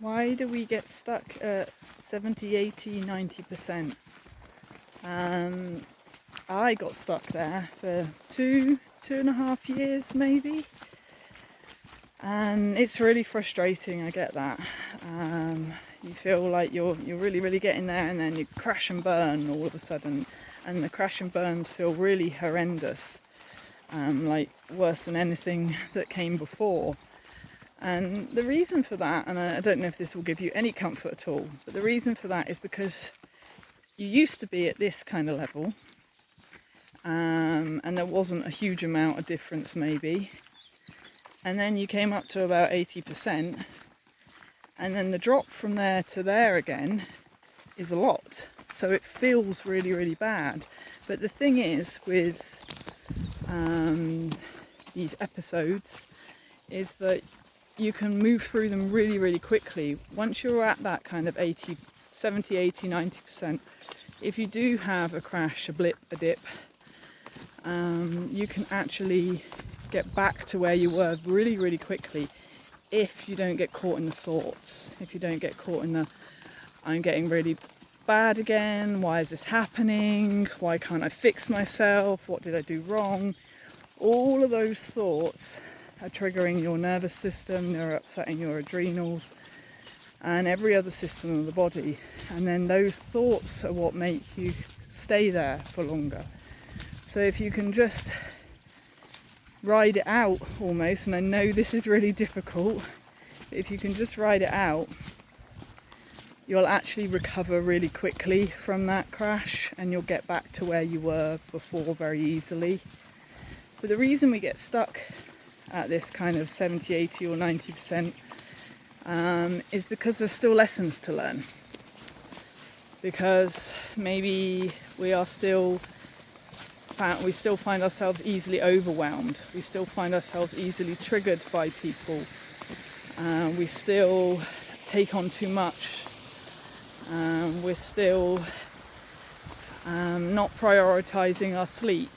Why do we get stuck at 70, 80, 90%? I got stuck there for two and a half years maybe. And it's really frustrating, I get that. You feel like you're really getting there, and then you crash and burn all of a sudden. And the crash and burns feel really horrendous. Like worse than anything that came before. And the reason for that, and I don't know if this will give you any comfort at all, but the reason for that is because you used to be at this kind of level, and there wasn't a huge amount of difference maybe, and then you came up to about 80%, and then the drop from there to there again is a lot, so it feels really bad. But the thing is with these episodes is that you can move through them really quickly. Once you're at that kind of 70, 80, 90%, if you do have a crash, a blip, a dip, you can actually get back to where you were really quickly if you don't get caught in the thoughts, if you don't get caught in the I'm getting really bad again, why is this happening, why can't I fix myself, what did I do wrong. All of those thoughts are triggering your nervous system, they're upsetting your adrenals and every other system of the body, and then those thoughts are what make you stay there for longer. So if you can just ride it out almost, and I know this is really difficult, but if you can just ride it out, you'll actually recover really quickly from that crash and you'll get back to where you were before very easily. But the reason we get stuck at this kind of 70, 80 or 90% is because there's still lessons to learn. Because maybe we still find ourselves easily overwhelmed. We still find ourselves easily triggered by people. We still take on too much. We're still not prioritizing our sleep.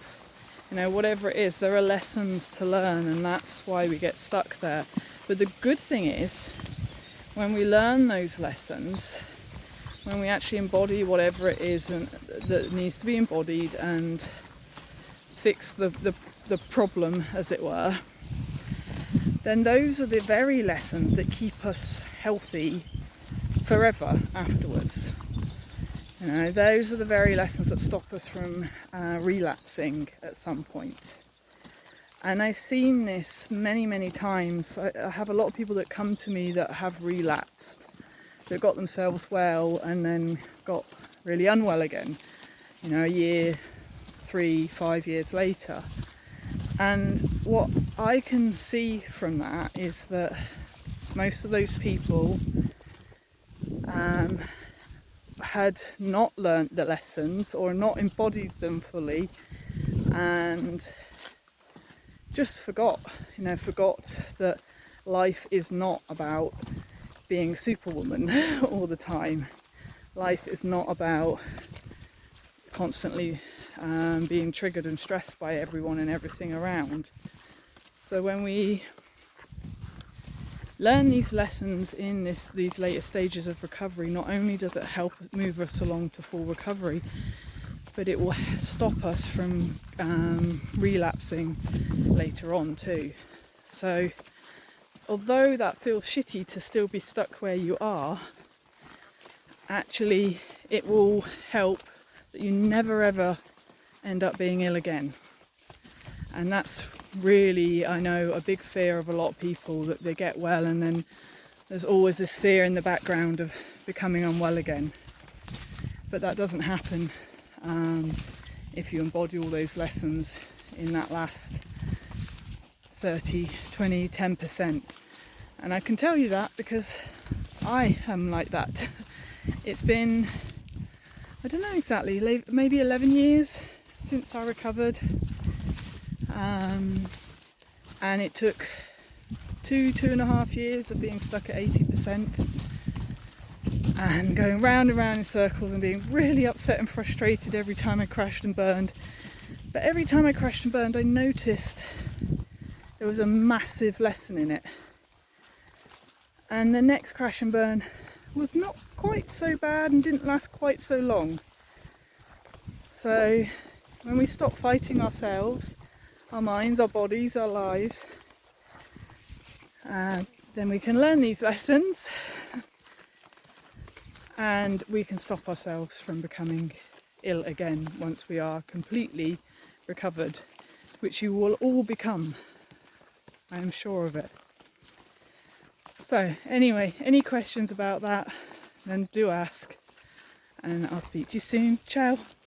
You know, whatever it is, there are lessons to learn, and that's why we get stuck there. But the good thing is, when we learn those lessons, when we actually embody whatever it is that needs to be embodied and fix the problem, as it were, then those are the very lessons that keep us healthy forever afterwards. You know, those are the very lessons that stop us from relapsing at some point. And I've seen this many times. I have a lot of people that come to me that have relapsed, that got themselves well and then got really unwell again, you know, a year, 3, 5 years later. And what I can see from that is that most of those people had not learnt the lessons or not embodied them fully and just forgot that life is not about being Superwoman all the time. Life is not about constantly being triggered and stressed by everyone and everything around. So when we learn these lessons in these later stages of recovery, not only does it help move us along to full recovery, but it will stop us from relapsing later on too. So although that feels shitty to still be stuck where you are, actually it will help that you never ever end up being ill again. And that's really, I know, a big fear of a lot of people, that they get well and then there's always this fear in the background of becoming unwell again. But that doesn't happen if you embody all those lessons in that last 30, 20, 10%. And I can tell you that because I am like that. It's been, I don't know exactly, maybe 11 years since I recovered. And it took 2.5 years of being stuck at 80% and going round and round in circles and being really upset and frustrated every time I crashed and burned. But every time I crashed and burned, I noticed there was a massive lesson in it. And the next crash and burn was not quite so bad and didn't last quite so long. So when we stop fighting ourselves, our minds, our bodies, our lives, then we can learn these lessons and we can stop ourselves from becoming ill again once we are completely recovered, which you will all become. I am sure of it. So anyway, any questions about that, then do ask, and I'll speak to you soon. Ciao.